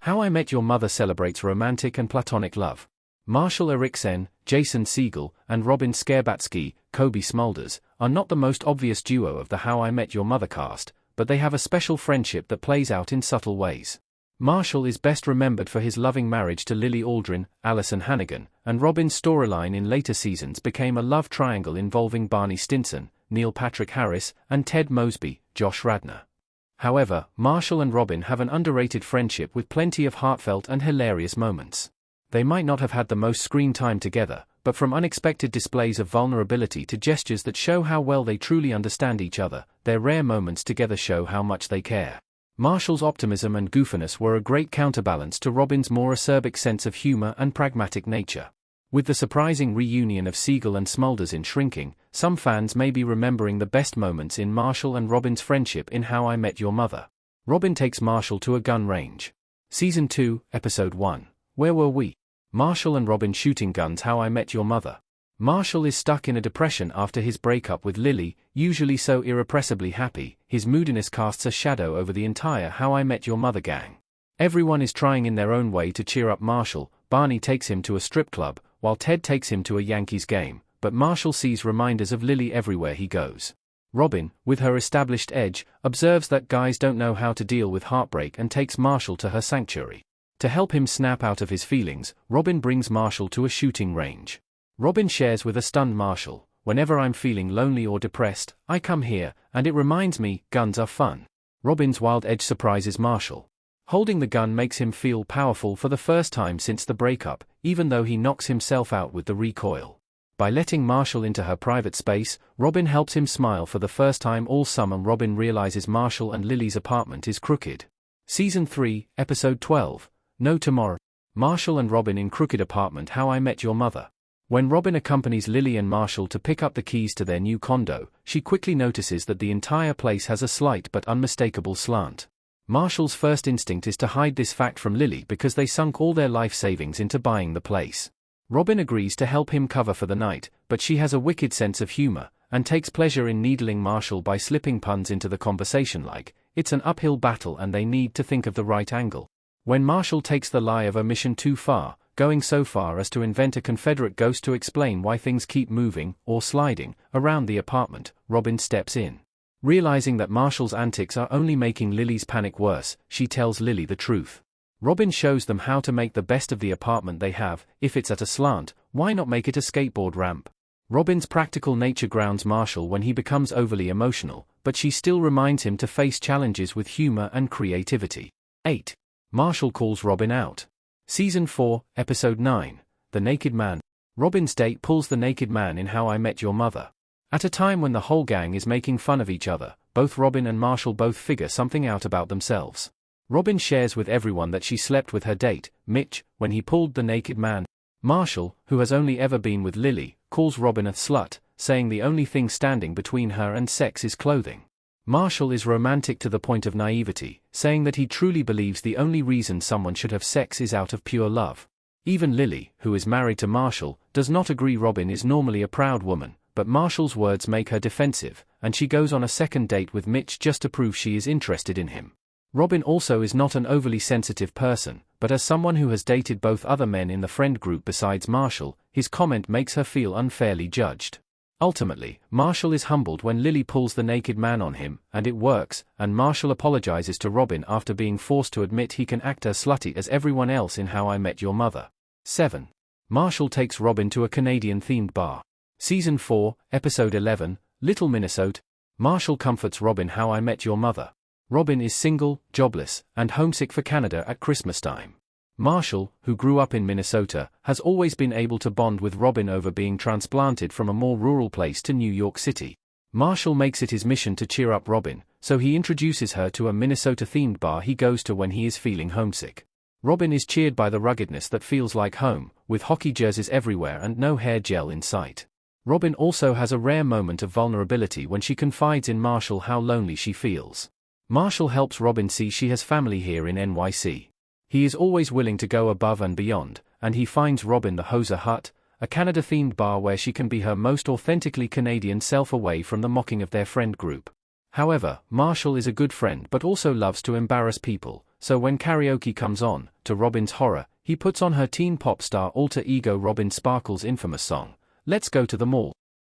How I Met Your Mother celebrates romantic and platonic love. Marshall Eriksen, Jason Segel, and Robin Scherbatsky, Kobe Smulders, are not the most obvious duo of the How I Met Your Mother cast, but they have a special friendship that plays out in subtle ways. Marshall is best remembered for his loving marriage to Lily Aldrin, Allison Hannigan, and Robin's storyline in later seasons became a love triangle involving Barney Stinson, Neil Patrick Harris, and Ted Mosby, Josh Radnor. However, Marshall and Robin have an underrated friendship with plenty of heartfelt and hilarious moments. They might not have had the most screen time together, but from unexpected displays of vulnerability to gestures that show how well they truly understand each other, their rare moments together show how much they care. Marshall's optimism and goofiness were a great counterbalance to Robin's more acerbic sense of humor and pragmatic nature. With the surprising reunion of Segel and Smulders in Shrinking, some fans may be remembering the best moments in Marshall and Robin's friendship in How I Met Your Mother. Robin takes Marshall to a gun range. Season 2, Episode 1. Where Were We? Marshall and Robin shooting guns. How I Met Your Mother. Marshall is stuck in a depression after his breakup with Lily, usually so irrepressibly happy. His moodiness casts a shadow over the entire How I Met Your Mother gang. Everyone is trying in their own way to cheer up Marshall. Barney takes him to a strip club, while Ted takes him to a Yankees game, but Marshall sees reminders of Lily everywhere he goes. Robin, with her established edge, observes that guys don't know how to deal with heartbreak and takes Marshall to her sanctuary. To help him snap out of his feelings, Robin brings Marshall to a shooting range. Robin shares with a stunned Marshall, "Whenever I'm feeling lonely or depressed, I come here, and it reminds me, guns are fun." Robin's wild edge surprises Marshall. Holding the gun makes him feel powerful for the first time since the breakup, even though he knocks himself out with the recoil. By letting Marshall into her private space, Robin helps him smile for the first time all summer. Robin realizes Marshall and Lily's apartment is crooked. Season 3, Episode 12, No Tomorrow. Marshall and Robin in crooked apartment. How I Met Your Mother. When Robin accompanies Lily and Marshall to pick up the keys to their new condo, she quickly notices that the entire place has a slight but unmistakable slant. Marshall's first instinct is to hide this fact from Lily because they sunk all their life savings into buying the place. Robin agrees to help him cover for the night, but she has a wicked sense of humor, and takes pleasure in needling Marshall by slipping puns into the conversation like, "It's an uphill battle and they need to think of the right angle." When Marshall takes the lie of omission too far, going so far as to invent a Confederate ghost to explain why things keep moving, or sliding, around the apartment, Robin steps in. Realizing that Marshall's antics are only making Lily's panic worse, she tells Lily the truth. Robin shows them how to make the best of the apartment they have. If it's at a slant, why not make it a skateboard ramp? Robin's practical nature grounds Marshall when he becomes overly emotional, but she still reminds him to face challenges with humor and creativity. 8. Marshall calls Robin out. Season 4, Episode 9, The Naked Man. Robin's date pulls the naked man in How I Met Your Mother. At a time when the whole gang is making fun of each other, both Robin and Marshall both figure something out about themselves. Robin shares with everyone that she slept with her date, Mitch, when he pulled the naked man. Marshall, who has only ever been with Lily, calls Robin a slut, saying the only thing standing between her and sex is clothing. Marshall is romantic to the point of naivety, saying that he truly believes the only reason someone should have sex is out of pure love. Even Lily, who is married to Marshall, does not agree. Robin is normally a proud woman, but Marshall's words make her defensive, and she goes on a second date with Mitch just to prove she is interested in him. Robin also is not an overly sensitive person, but as someone who has dated both other men in the friend group besides Marshall, his comment makes her feel unfairly judged. Ultimately, Marshall is humbled when Lily pulls the naked man on him, and it works, and Marshall apologizes to Robin after being forced to admit he can act as slutty as everyone else in How I Met Your Mother. 7. Marshall takes Robin to a Canadian-themed bar. Season 4, Episode 11, Little Minnesota. Marshall comforts Robin. How I Met Your Mother. Robin is single, jobless, and homesick for Canada at Christmas time. Marshall, who grew up in Minnesota, has always been able to bond with Robin over being transplanted from a more rural place to New York City. Marshall makes it his mission to cheer up Robin, so he introduces her to a Minnesota-themed bar he goes to when he is feeling homesick. Robin is cheered by the ruggedness that feels like home, with hockey jerseys everywhere and no hair gel in sight. Robin also has a rare moment of vulnerability when she confides in Marshall how lonely she feels. Marshall helps Robin see she has family here in NYC. He is always willing to go above and beyond, and he finds Robin the Hoser Hut, a Canada-themed bar where she can be her most authentically Canadian self away from the mocking of their friend group. However, Marshall is a good friend but also loves to embarrass people, so when karaoke comes on, to Robin's horror, he puts on her teen pop star alter ego Robin Sparkle's infamous song, "Let's Go to the Mall."